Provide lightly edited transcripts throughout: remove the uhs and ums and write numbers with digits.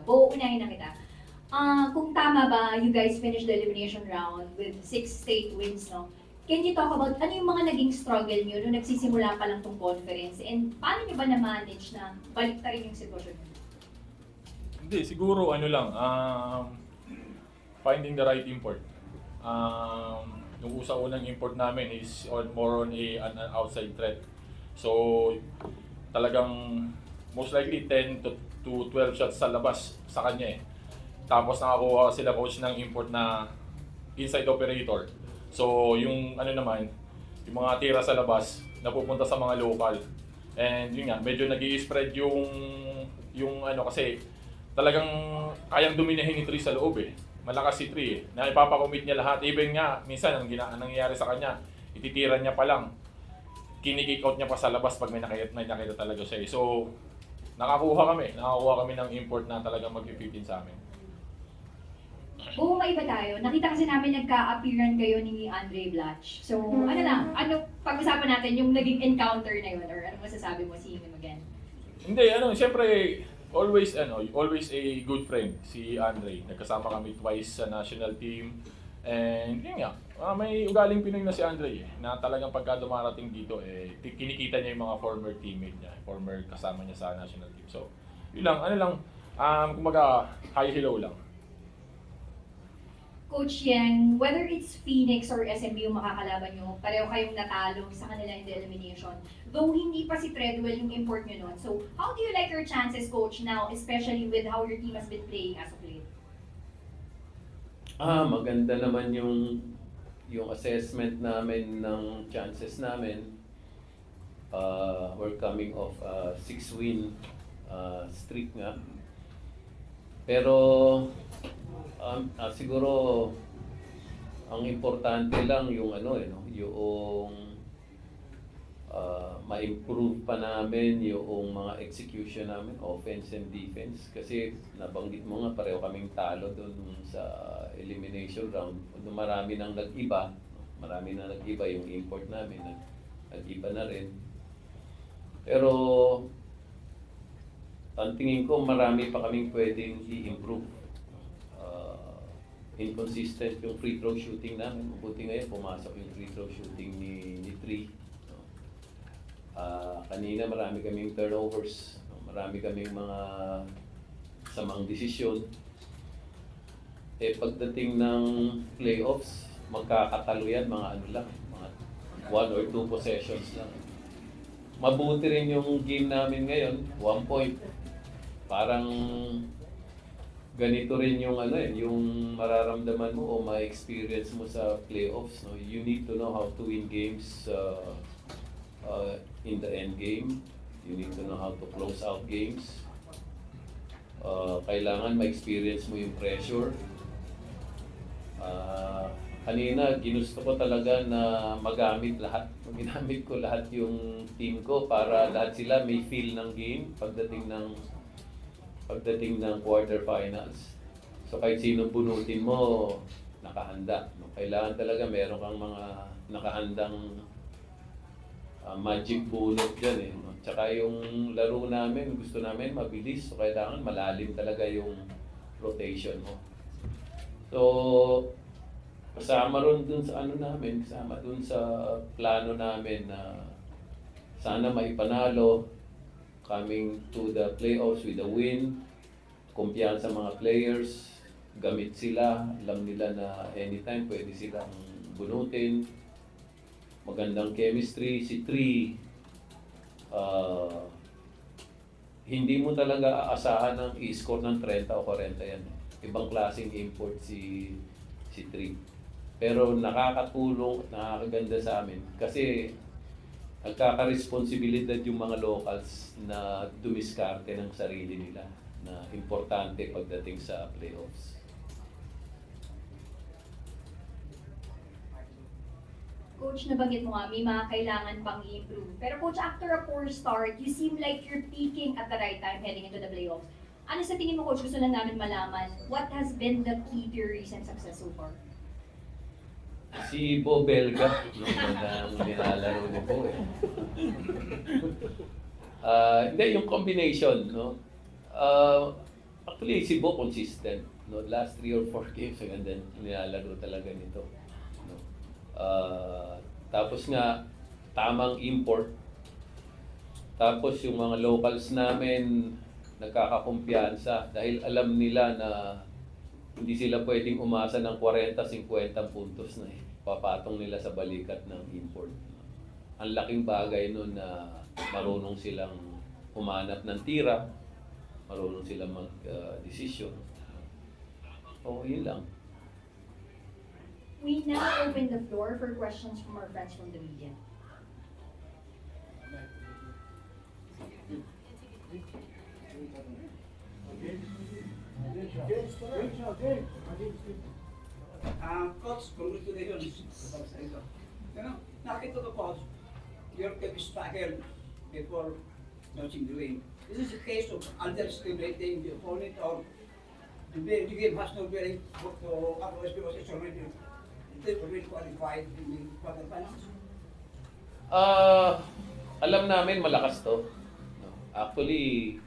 Bo, unahin na kita. Kung tama ba, you guys finished the elimination round with 6 straight wins, no? Can you talk about ano yung mga naging struggle nyo nung nagsisimula pa lang tong conference? And paano nyo ba na-manage na balik ta rin yung sitwasyon nyo? Hindi, siguro ano lang, finding the right import. Yung unang import namin is more on an outside threat. So, talagang most likely 10 to 12 shots sa labas sa kanya eh. Tapos nakakuha sila coach ng import na inside operator. So, yung ano naman, yung mga tira sa labas, napupunta sa mga local. And yun nga, medyo nag-i-spread yung ano kasi talagang kayang dominahin ni Tree sa loob eh. Malakas si Tree eh. Na ipapakomit niya lahat. Even nga, minsan ang nangyayari sa kanya, ititira niya pa lang. Kinikick out niya pa sa labas pag may nakita talaga siya eh. So, nakakuha kami ng import na talagang mag-15 sa amin. Oo, maiba tayo. Nakita kasi namin nagka-appearan kayo ni Andre Blatch. So, pag-usapan natin yung naging encounter na yun or ano masasabi mo, seeing him again? Hindi, siyempre, always a good friend si Andre. Nagkasama kami twice sa national team. And yun nga, may ugaling Pinoy na si Andre eh, na talagang pagka dumarating dito eh, kinikita niya yung mga former teammate niya, former kasama niya sa national team. So, yun lang, kumbaga, hi hello lang. Coach Yang, whether it's Phoenix or SMU makakalaban nyo, pareho kayong natalo sa kanila in the elimination. Though hindi pa si Treadwell yung import nyo nun. So, how do you like your chances, Coach, now, especially with how your team has been playing as of late? Maganda naman yung assessment namin ng chances namin. We're coming off 6-win streak nga. Pero siguro ang importante lang yung ma-improve pa namin yung mga execution namin, offense and defense. Kasi nabanggit mo nga, pareho kaming talo doon sa elimination round. Marami nang nag-iba yung import namin, nag-iba na rin. Pero ang tingin ko marami pa kaming pwedeng i-improve. Inconsistent yung free throw shooting namin. Mabuti ngayon pumasok yung free throw shooting ni Tree. Kanina marami kaming turnovers, marami kaming mga samang desisyon. Pagdating ng playoffs, magkakatalo yan, mga 1 or 2 possessions lang. Mabuti rin yung game namin ngayon, 1 point. Parang ganito rin yung yung mararamdaman mo o ma-experience mo sa playoffs, no? You need to know how to win games in the end game. You need to know how to close out games. Kailangan ma-experience mo yung pressure. Kanina, ginusto ko talaga na magamit lahat. Ginamit ko lahat yung team ko para lahat sila may feel ng game pagdating ng quarterfinals. So kahit sino bunutin mo, nakahanda. Kailangan talaga meron kang mga nakahandang magic bunot dyan eh. Tsaka yung laro namin, gusto namin mabilis. So kailangan malalim talaga yung rotation mo. So, kasama ron dun sa kasama dun sa plano namin na sana maipanalo, coming to the playoffs with a win, kumpiyansa sa mga players, gamit sila, alam nila na anytime pwede silang bunutin, magandang chemistry, si Tree, hindi mo talaga aasahan ng i-score ng 30 o 40 yan. Ibang klaseng import si Tree. Pero nakakatulong, nakakaganda sa amin kasi nagkaka-responsibilidad yung mga locals na dumiskarte ng sarili nila na importante pagdating sa playoffs. Coach, nabanggit mo nga, may mga kailangan pang i-improve. Pero Coach, after a poor start, you seem like you're peaking at the right time heading into the playoffs. Ano sa tingin mo, Coach? Gusto lang namin malaman, what has been the key to your recent success so far? Si Bo Belga, ang nilalaro ni Bo eh. Hindi, yung combination, no? Actually, Cebu consistent. No? Last 3 or 4 games, ang ganda nilalaro talaga nito. No? Tapos nga, tamang import. Tapos yung mga locals namin, nagkakakumpiyansa dahil alam nila na hindi sila pwedeng umasa ng 40-50 puntos na papatong nila sa balikat ng import. Ang laking bagay nun na marunong silang humanap ng tira, marunong silang mag-desisyon. Yun lang. We now open the floor for questions from our friends from the media. Coach, congratulations sa ito. Nakita ko, Coach, your kept staggered before launching the win. Is this a case of underestimating the opponent or the game has no bearing to otherwise because it's already qualified in the quarterfinals? Alam namin malakas to. No? Actually,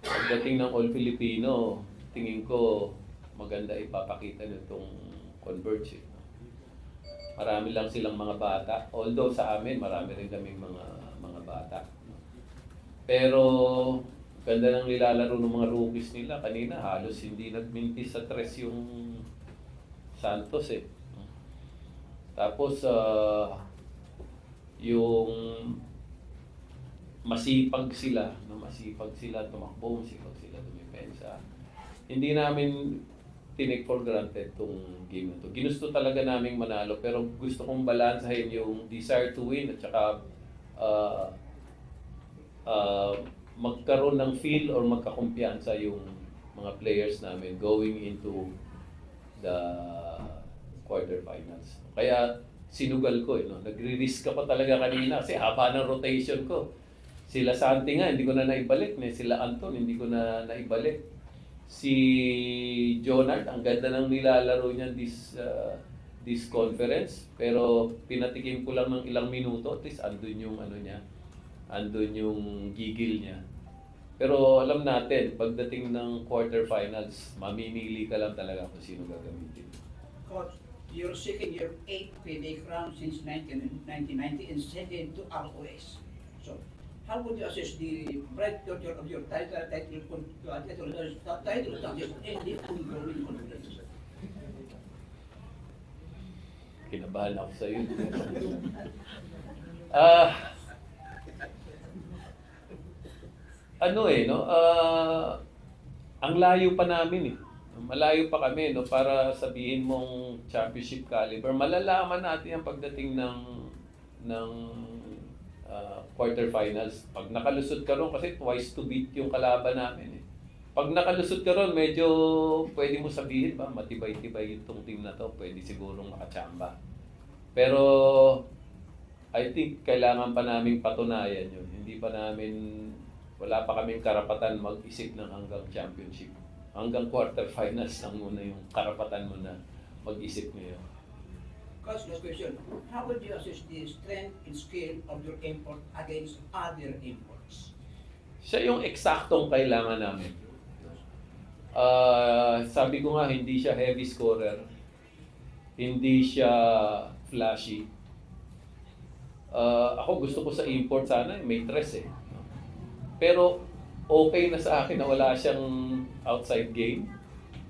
pagdating ng All Filipino, tingin ko maganda ipapakita nitong Converge. No? Marami lang silang mga bata. Although sa amin, marami rin kaming mga bata. No? Pero ganda ng nilalaro ng mga rookies nila. Kanina halos hindi nagmintis sa tres yung Santos eh. Tapos yung masipag sila tumakbo, masipag sila dumipensa. Hindi namin tinake for granted tong game na to. Ginusto talaga naming manalo pero gusto kong balansahin yung desire to win at saka magkaroon ng feel or magkakumpiyansa yung mga players namin going into the quarterfinals. Kaya sinugal ko, no? Nagre-risk ka pa talaga kanina kasi haba ng rotation ko. Sila Santi nga, hindi ko na naibalik. Sila Anton, hindi ko na naibalik. Si Jonard, ang ganda ng nilalaro niya this conference. Pero pinatikim ko lang ng ilang minuto, at least andun yung andun yung gigil niya. Pero alam natin, pagdating ng quarterfinals, mamimili ka lang talaga kung sino gagamitin. Coach, you're seeking your 8th PBA crown since 1990 and second to ROS. So, how would you assess the bright future of your title and the ongoing confidence? Kinabahan ako sa iyo. Ang layo pa namin eh. Malayo pa kami no para sabihin mong championship caliber. Malalaman natin ang pagdating ng quarterfinals. Pag nakalusot ka ron kasi twice to beat yung kalaban namin eh. Pag nakalusot ka ron, medyo pwede mo sabihin ba matibay-tibay itong team na to, pwede sigurong makachamba. Pero I think kailangan pa naming patunayan yun. Wala pa kaming karapatan mag-isip ng hanggang championship. Hanggang quarterfinals lang muna yung karapatan mo na mag-isip ngayon. Coach, last question. How would you assess the strength and skill of your import against other imports? Siya yung eksaktong kailangan namin. Sabi ko nga, hindi siya heavy scorer. Hindi siya flashy. Ako gusto ko sa import sana, may tres eh. Pero okay na sa akin na wala siyang outside game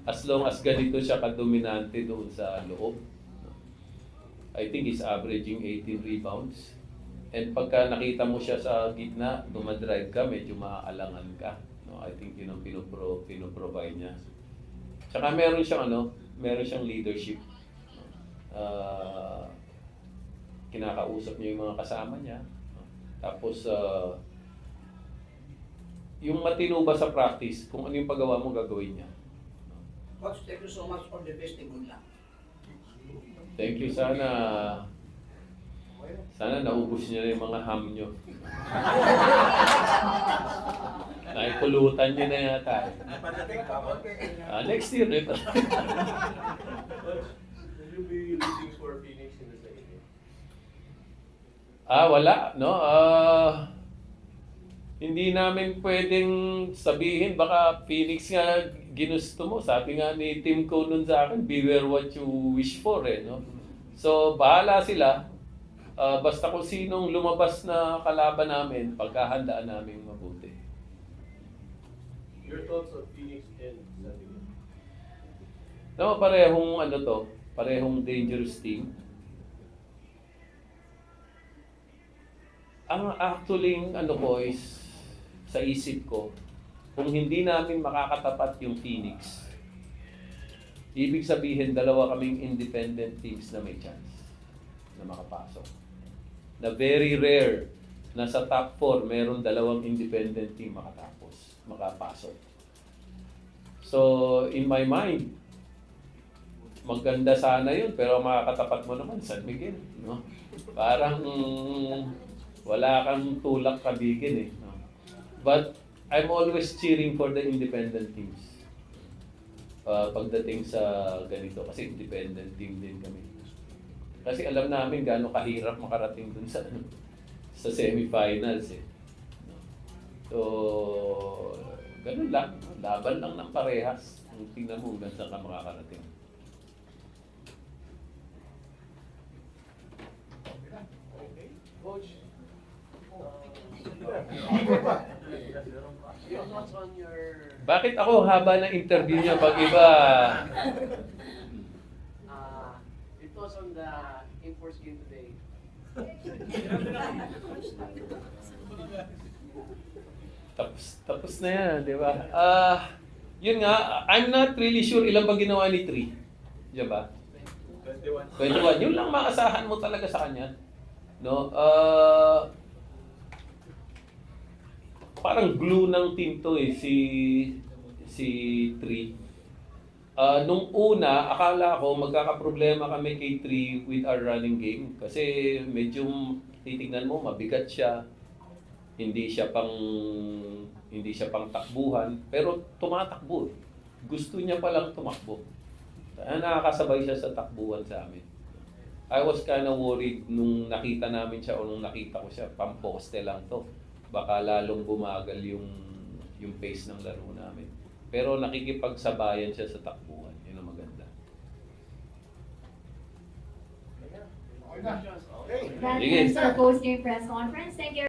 as long as ganito siya kadominante doon sa loob. I think he's averaging 18 rebounds. And pagka nakita mo siya sa gitna, dumadrive ka, medyo maaalangan ka. No, I think yun ang pinoprovide niya. Tsaka meron siyang leadership. Kinakausap niya yung mga kasama niya. Tapos yung matino ba sa practice, kung ano yung paggawa mo, gagawin niya. Coach, thank you so much for the best and good luck. Thank you. Sana naubos niya na yung mga ham nyo. Naipulutan niya na yata. Next year, eh. Will you be losing for Phoenix in the second game? Wala, no? Hindi namin pwedeng sabihin, baka Phoenix nga ginusto mo. Sabi nga ni Tim Coe nun sa akin, beware what you wish for eh. No? So, bahala sila. Basta kung sinong lumabas na kalaban namin, pagkahandaan namin mabuti. Your thoughts on Phoenix and San Miguel? No, parehong ano to, parehong dangerous team. Ang actually ano ko is sa isip ko, kung hindi namin makakatapat yung Phoenix, ibig sabihin dalawa kaming independent teams na may chance na makapasok. Na very rare na sa top 4 meron dalawang independent team makapasok. So, in my mind, maganda sana yun, pero makakatapat mo naman San Miguel, no? Parang wala kang tulak kabigin eh. No? But I'm always cheering for the independent teams. Pagdating sa ganito, kasi independent team din kami. Kasi alam namin gaano kahirap makarating dun sa semifinals eh. So, ganun lang. Laban lang ng parehas. Tingnan mo hanggang saan ka makakarating. Okay. Coach, your thoughts on your... Bakit ako haba ng interview niya pag iba? Your thoughts on the enforced game today? Tapos na yan, di ba? Yun nga, I'm not really sure ilan ba ginawa ni Tri. Di ba? 21. Yun lang maasahan mo talaga sa kanya. No? Parang glue ng team to eh, si Tri. Nung una, akala ko magkakaproblema kami kay Tri with our running game. Kasi medyo titignan mo, mabigat siya. Hindi siya pang takbuhan, pero tumatakbo. Gusto niya palang tumakbo. Nakakasabay siya sa takbuhan sa amin. I was kind of worried nung nakita namin siya o nung nakita ko siya, pamposte lang to. Baka lalong bumagal yung pace ng laro namin. Pero nakikipagsabayan siya sa takbuhan. Yun ang maganda. That Sige. ends our post-game press conference. Thank you.